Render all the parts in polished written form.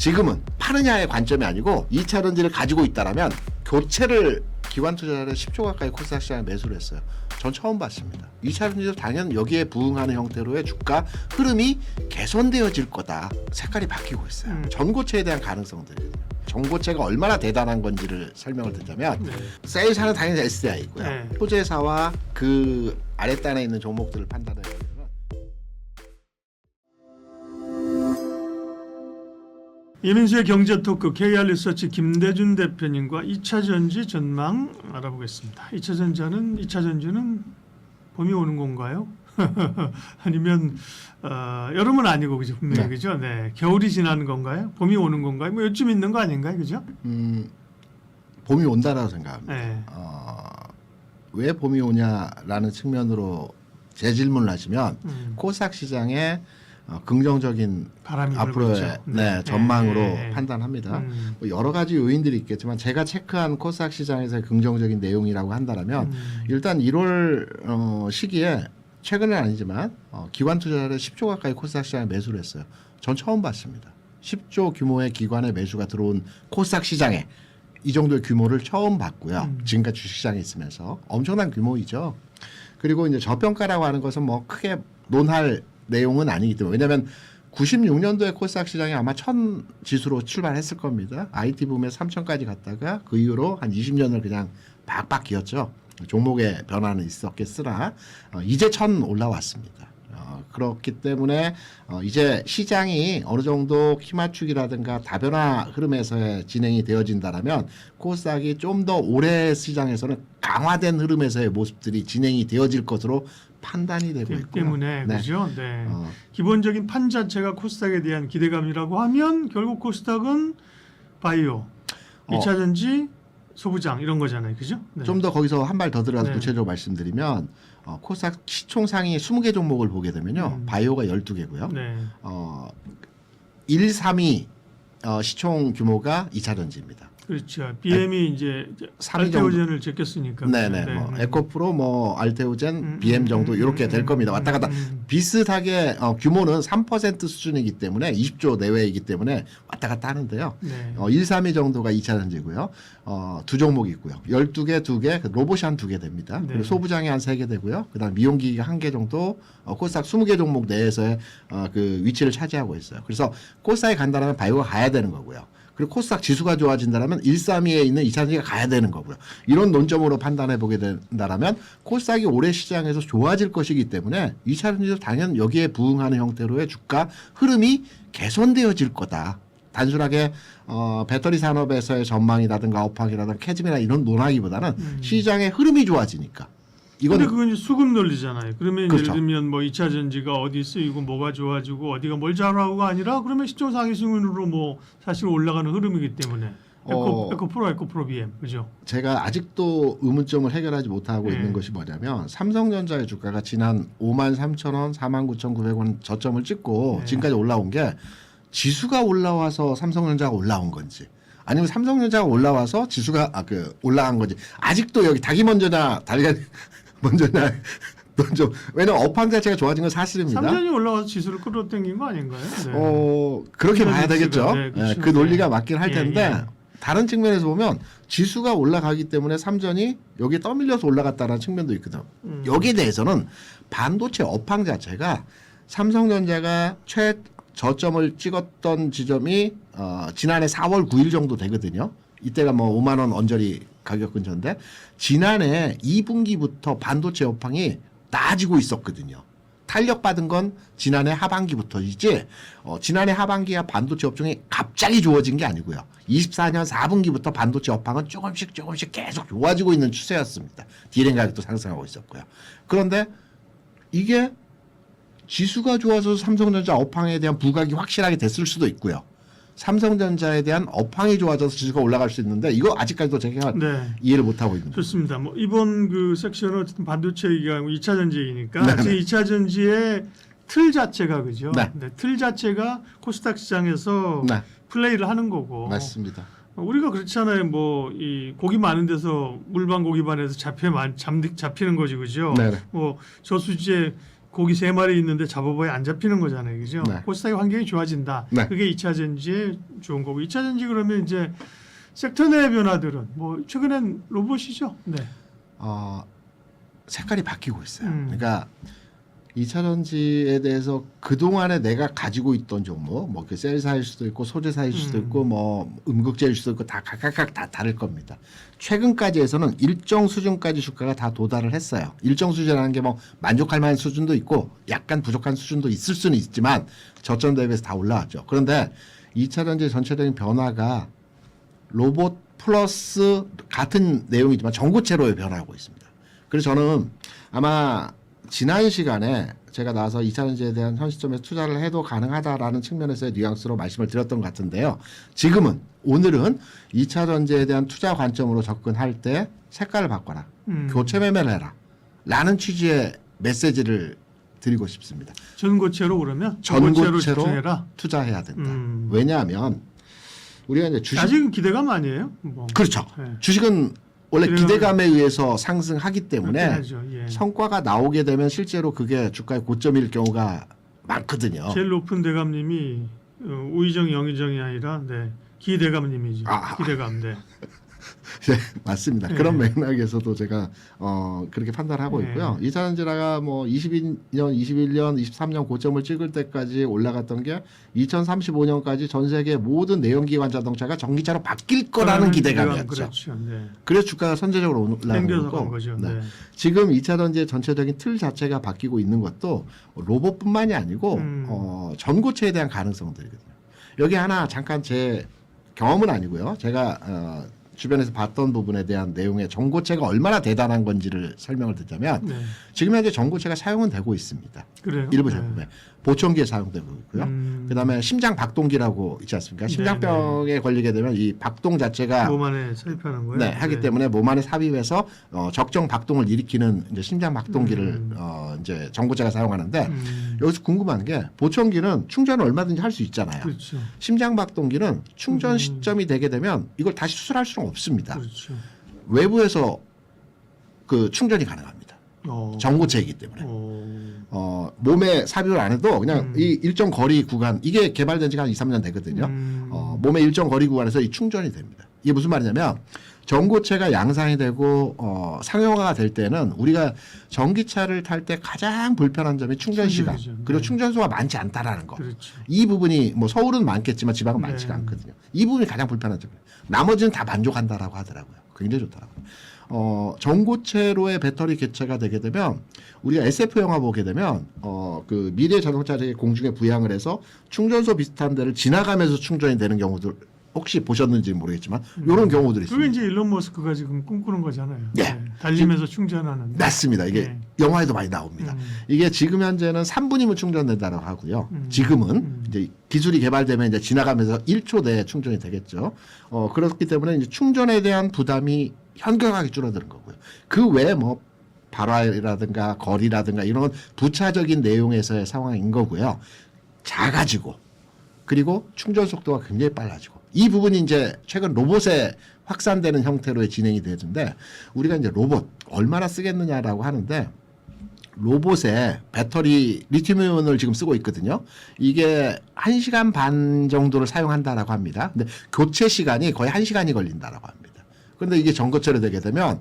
지금은 파느냐의 관점이 아니고 2차전지를 가지고 있다라면 교체를 기관 투자자를 10조 가까이 코스닥 시장에 매수를 했어요. 전 처음 봤습니다. 2차전지도 당연 여기에 부응하는 형태로의 주가 흐름이 개선되어질 거다. 색깔이 바뀌고 있어요. 전고체에 대한 가능성들이거든요. 전고체가 얼마나 대단한 건지를 설명을 드리자면 세일사는 당연히 SDI고요. 소재사와 그 아랫단에 있는 종목들을 판단해야 되면 이민수의 경제토크 KR리서치 김대준 대표님과 2차전지 전망 알아보겠습니다. 2차전지는 봄이 오는 건가요? 아니면 여름은 아니고 그죠? 분명히 네. 그죠? 네. 겨울이 지나는 건가요? 봄이 오는 건가요? 뭐 요쯤 있는 거 아닌가요? 그죠? 봄이 온다라고 생각합니다. 네. 왜 봄이 오냐라는 측면으로 재질문을 하시면 코스닥 시장에 긍정적인 바람이 앞으로의 불고 전망으로 판단합니다. 뭐 여러 가지 요인들이 있겠지만 제가 체크한 코스닥 시장에서의 긍정적인 내용이라고 한다면 일단 1월 시기에 최근은 아니지만 기관 투자자를 10조 가까이 코스닥 시장에 매수를 했어요. 전 처음 봤습니다. 10조 규모의 기관의 매수가 들어온 코스닥 시장에 이 정도의 규모를 처음 봤고요. 지금까지 주식시장에 있으면서 엄청난 규모이죠. 그리고 이제 저평가라고 하는 것은 뭐 크게 논할 내용은 아니기 때문에 왜냐하면 96년도에 코스닥 시장이 아마 1000 지수로 출발했을 겁니다. IT 붐에 3000까지 갔다가 그 이후로 한 20년을 그냥 박박 기었죠. 종목의 변화는 있었겠으나 이제 1000 올라왔습니다. 그렇기 때문에 이제 시장이 어느 정도 키맞추기라든가 다변화 흐름에서의 진행이 되어진다라면 코스닥이 좀 더 올해 시장에서는 강화된 흐름에서의 모습들이 진행이 되어질 것으로 판단이 되고 있고요. 때문에 그죠? 네. 기본적인 판 자체가 코스닥에 대한 기대감이라고 하면 결국 코스닥은 바이오, 2차전지, 소부장 이런 거잖아요. 그죠? 네. 좀 더 거기서 한 발 더 들어가서 구체적으로 말씀드리면 코스닥 시총 상위 20개 종목을 보게 되면요. 바이오가 12개고요. 1, 3위 시총 규모가 2차전지입니다. 그렇죠. BM이 이제 알테오젠을 제꼈으니까. 네네. 뭐 에코프로, 뭐 알테오젠, BM 정도 이렇게 될 겁니다. 왔다 갔다 비슷하게 규모는 3% 수준이기 때문에 20조 내외이기 때문에 왔다 갔다 하는데요. 1, 3위 정도가 2차전지고요. 두 종목이 있고요. 12개, 2개, 로봇이 한 2개 됩니다. 그리고 소부장이 한 3개 되고요. 그다음 미용기기가 1개 정도 코스닥 20개 종목 내에서의 그 위치를 차지하고 있어요. 그래서 코스닥에 간다면 바이오가 가야 되는 거고요. 그리고 코스닥 지수가 좋아진다면 1, 3위에 있는 2차전지가 가야 되는 거고요. 이런 논점으로 판단해 보게 된다면 코스닥이 올해 시장에서 좋아질 것이기 때문에 2차전지도 당연 여기에 부응하는 형태로의 주가 흐름이 개선되어질 거다. 단순하게 배터리 산업에서의 전망이라든가 업황이라든가 캐즘이나 이런 논하기보다는 시장의 흐름이 좋아지니까. 근데 그건 이제 수급 논리잖아요. 그러면 그렇죠. 예를 들면 뭐 2차전지가 어디 쓰이고 뭐가 좋아지고 어디가 뭘 잘하고가 아니라 그러면 시총 상위 순으로 뭐 사실 올라가는 흐름이기 때문에 에코프로 BM 그죠? 제가 아직도 의문점을 해결하지 못하고 있는 것이 뭐냐면 삼성전자의 주가가 지난 53,000원, 49,900원 저점을 찍고 지금까지 올라온 게 지수가 올라와서 삼성전자가 올라온 건지 아니면 삼성전자가 올라와서 지수가 올라간 건지 아직도 여기 닭이 먼저냐 달걀이 먼저냐 좀 왜냐면 업황 자체가 좋아진 건 사실입니다. 삼전이 올라와서 지수를 끌어당긴 거 아닌가요? 그렇게 봐야 되겠죠. 그렇죠. 그 논리가 맞긴 할 텐데 다른 측면에서 보면 지수가 올라가기 때문에 삼전이 여기에 떠밀려서 올라갔다는 측면도 있거든. 여기에 대해서는 반도체 업황 자체가 삼성전자가 저점을 찍었던 지점이 지난해 4월 9일 정도 되거든요. 이때가 뭐 5만 원 언저리 가격 근처인데 지난해 2분기부터 반도체 업황이 나아지고 있었거든요. 탄력받은 건 지난해 하반기부터이지 지난해 하반기가 반도체 업종이 갑자기 좋아진 게 아니고요. 24년 4분기부터 반도체 업황은 조금씩 계속 좋아지고 있는 추세였습니다. 디램 가격도 상승하고 있었고요. 그런데 이게 지수가 좋아서 삼성전자 업황에 대한 부각이 확실하게 됐을 수도 있고요. 삼성전자에 대한 업황이 좋아져서 지수가 올라갈 수 있는데 이거 아직까지도 제가 이해를 못하고 있는 거죠. 좋습니다. 뭐 이번 그 섹션은 어쨌든 반도체 얘기가 아니고 2차전지 얘기니까 2차전지의 틀 자체가 그죠? 틀 자체가 코스닥 시장에서 플레이를 하는 거고. 맞습니다. 우리가 그렇잖아요. 뭐 이 고기 많은 데서 물반 고기반에서 잡히는 거지 그죠? 뭐 저수지에 고기 3마리 있는데 잡아봐야 안 잡히는 거잖아요. 그죠? 네. 코스닥의 환경이 좋아진다. 네. 그게 2차 전지에 좋은 거고 2차 전지 그러면 이제 섹터 내 변화들은 뭐 최근엔 로봇이죠. 네. 색깔이 바뀌고 있어요. 그러니까 2차 전지에 대해서 그동안에 내가 가지고 있던 종목, 뭐 그 셀사일 수도 있고 소재사일 수도 있고 뭐 음극재일 수도 있고 다 각각 다 다를 겁니다. 최근까지 해서는 일정 수준까지 주가가 다 도달을 했어요. 일정 수준이라는 게 뭐 만족할 만한 수준도 있고 약간 부족한 수준도 있을 수는 있지만 저점 대비해서 다 올라왔죠. 그런데 2차 전지 전체적인 변화가 로봇 플러스 같은 내용이지만 전고체로의 변화하고 있습니다. 그래서 저는 아마 지난 시간에 제가 나와서 2차 전지에 대한 현 시점에서 투자를 해도 가능하다라는 측면에서의 뉘앙스로 말씀을 드렸던 것 같은데요. 지금은 오늘은 2차 전지에 대한 투자 관점으로 접근할 때 색깔을 바꿔라. 교체 매매를 해라. 라는 취지의 메시지를 드리고 싶습니다. 전고체로 그러면 전고체로 집중해라. 투자해야 된다. 왜냐하면 우리가 이제 주식 아직은 기대감 아니에요? 뭐. 그렇죠. 네. 주식은 원래 기대감에 의해서 상승하기 때문에 하죠. 예. 성과가 나오게 되면 실제로 그게 주가의 고점일 경우가 많거든요. 제일 높은 대감님이 우의정 영의정이 아니라 네. 기대감님이죠. 기대감. 네. 네, 맞습니다. 그런 맥락에서도 제가 그렇게 판단하고 있고요. 2차 전지가 뭐 22년, 21년, 23년 고점을 찍을 때까지 올라갔던 게 2035년까지 전 세계 모든 내연기관 자동차가 전기차로 바뀔 거라는 기대감이었죠. 그렇죠. 네. 그래서 주가가 선제적으로 올라가는 거고. 거죠. 네. 지금 2차 전지의 전체적인 틀 자체가 바뀌고 있는 것도 로봇뿐만이 아니고 전고체에 대한 가능성들이거든요. 여기 하나 잠깐 제 경험은 아니고요. 제가 주변에서 봤던 부분에 대한 내용의 전고체가 얼마나 대단한 건지를 설명을 드리자면 지금 현재 전고체가 사용은 되고 있습니다. 그래요? 일부 제품에 보청기에 사용되고 있고요. 그다음에 심장 박동기라고 있지 않습니까? 심장병에 걸리게 되면 이 박동 자체가 몸 안에 삽입하는 거예요. 네, 하기 때문에 몸 안에 삽입해서 적정 박동을 일으키는 이제 심장 박동기를 이제 전고체가 사용하는데 여기서 궁금한 게 보청기는 충전을 얼마든지 할 수 있잖아요. 그렇죠. 심장 박동기는 충전 시점이 되게 되면 이걸 다시 수술할 수는 없습니다. 그렇죠. 외부에서 그 충전이 가능합니다. 전고체이기 때문에. 몸에 삽입을 안 해도 그냥 이 일정 거리 구간 이게 개발된 지가 한 2, 3년 되거든요. 몸의 일정 거리 구간에서 이 충전이 됩니다. 이게 무슨 말이냐면 전고체가 양산이 되고 상용화가 될 때는 우리가 전기차를 탈 때 가장 불편한 점이 충전 시간 그리고 충전소가 많지 않다라는 거. 그렇죠. 이 부분이 뭐 서울은 많겠지만 지방은 많지가 않거든요. 이 부분이 가장 불편한 점이에요. 나머지는 다 만족한다라고 하더라고요. 굉장히 좋더라고요. 전고체로의 배터리 개체가 되게 되면 우리가 SF 영화 보게 되면 그 미래 자동차의 공중에 부양을 해서 충전소 비슷한 데를 지나가면서 충전이 되는 경우들 혹시 보셨는지 모르겠지만 이런 경우들이 있습니다. 그게 이제 일론 머스크가 지금 꿈꾸는 거잖아요. 네. 달리면서 충전하는. 맞습니다. 이게 영화에도 많이 나옵니다. 이게 지금 현재는 3분이면 충전된다고 하고요. 지금은 이제 기술이 개발되면 이제 지나가면서 1초 내에 충전이 되겠죠. 그렇기 때문에 이제 충전에 대한 부담이 현격하게 줄어드는 거고요. 그 외에 뭐 발화이라든가 거리라든가 이런 부차적인 내용에서의 상황인 거고요. 작아지고 그리고 충전 속도가 굉장히 빨라지고 이 부분이 이제 최근 로봇에 확산되는 형태로의 진행이 되는데 우리가 이제 로봇 얼마나 쓰겠느냐라고 하는데 로봇에 배터리 리튬이온을 지금 쓰고 있거든요. 이게 1시간 반 정도를 사용한다라고 합니다. 근데 교체 시간이 거의 1시간이 걸린다라고 합니다. 그런데 이게 전고체로 되게 되면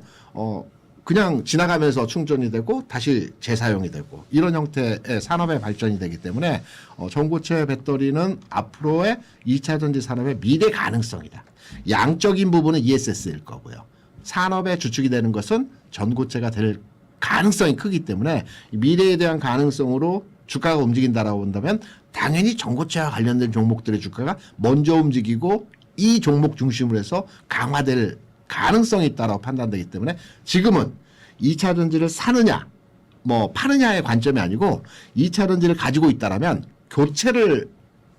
그냥 지나가면서 충전이 되고 다시 재사용이 되고 이런 형태의 산업의 발전이 되기 때문에 전고체 배터리는 앞으로의 2차 전지 산업의 미래 가능성이다. 양적인 부분은 ESS일 거고요. 산업의 주축이 되는 것은 전고체가 될 가능성이 크기 때문에 미래에 대한 가능성으로 주가가 움직인다라고 본다면 당연히 전고체와 관련된 종목들의 주가가 먼저 움직이고 이 종목 중심으로 해서 강화될 가능성이 있다라고 판단되기 때문에 지금은 2차 전지를 사느냐 뭐 파느냐의 관점이 아니고 2차 전지를 가지고 있다라면 교체를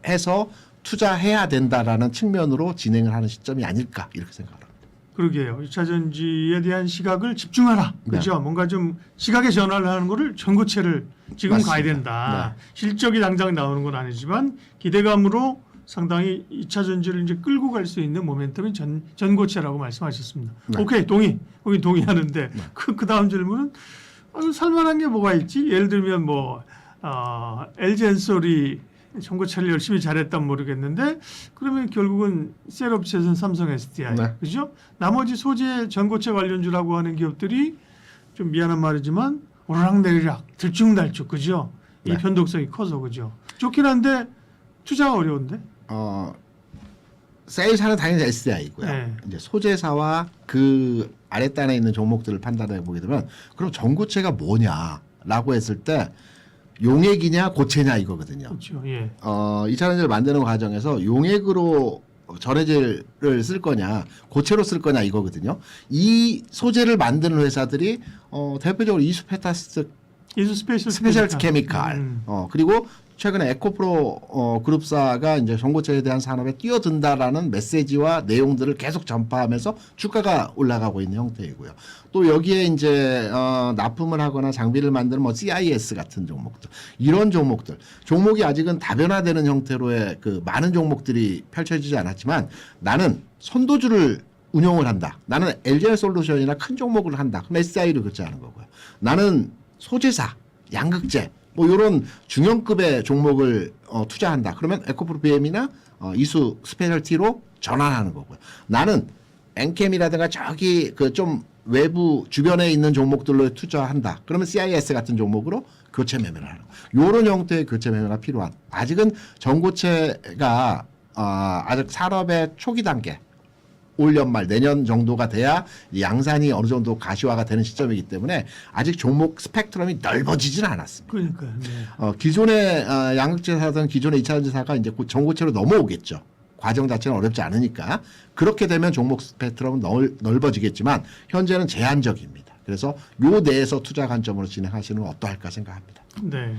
해서 투자해야 된다라는 측면으로 진행을 하는 시점이 아닐까 이렇게 생각합니다. 그러게요. 2차 전지에 대한 시각을 집중하라. 그렇죠. 뭔가 좀 시각의 전환을 하는 거를 전고체를 지금 맞습니다. 가야 된다. 네. 실적이 당장 나오는 건 아니지만 기대감으로 상당히 2차 전지를 이제 끌고 갈 수 있는 모멘텀이 전고체라고 말씀하셨습니다. 네. 오케이, 동의. 거기 동의하는데 그 다음 질문은 살만한 게 뭐가 있지? 예를 들면 뭐 LG엔솔이 전고체를 열심히 잘했단 모르겠는데 그러면 결국은 셀 업체는 삼성 SDI, 네. 그죠? 나머지 소재 전고체 관련주라고 하는 기업들이 좀 미안한 말이지만 오르락내리락 들쭉날쭉, 그죠? 이 네. 변동성이 커서, 그죠? 좋긴 한데 투자가 어려운데. 세일사는 당연히 SDI고요. 네. 이제 소재사와 그 아랫단에 있는 종목들을 판단해 보게 되면 그럼 전고체가 뭐냐라고 했을 때 용액이냐 고체냐 이거거든요. 그렇죠. 예. 2차 전지를 만드는 과정에서 용액으로 전해질을 쓸 거냐 고체로 쓸 거냐 이거거든요. 이 소재를 만드는 회사들이 대표적으로 이수페타스 스페셜티 케미칼 그리고 최근에 에코프로 그룹사가 이제 전고체에 대한 산업에 뛰어든다라는 메시지와 내용들을 계속 전파하면서 주가가 올라가고 있는 형태이고요. 또 여기에 이제 납품을 하거나 장비를 만드는 뭐 CIS 같은 종목들, 이런 종목이 아직은 다변화되는 형태로의 그 많은 종목들이 펼쳐지지 않았지만 나는 선도주를 운용을 한다. 나는 LG솔루션이나 큰 종목을 한다. 그럼 SI를 결제하는 거고요. 나는 소재사, 양극재 뭐 이런 중형급의 종목을 투자한다. 그러면 에코프로 BM이나 이수 스페셜티로 전환하는 거고요. 나는 엔캠이라든가 저기 그 좀 외부 주변에 있는 종목들로 투자한다. 그러면 CIS 같은 종목으로 교체 매매를 하는 거예요. 이런 형태의 교체 매매가 필요한. 아직은 전고체가 아직 산업의 초기 단계. 올 연말 내년 정도가 돼야 양산이 어느 정도 가시화가 되는 시점이기 때문에 아직 종목 스펙트럼이 넓어지지는 않았습니다. 그러니까요. 네. 기존의 양극재사든 기존의 2차 전지사가 이제 곧 전고체로 넘어오겠죠. 과정 자체는 어렵지 않으니까 그렇게 되면 종목 스펙트럼은 넓어지겠지만 현재는 제한적입니다. 그래서 요 내에서 투자 관점으로 진행하시는 건 어떠할까 생각합니다. 네.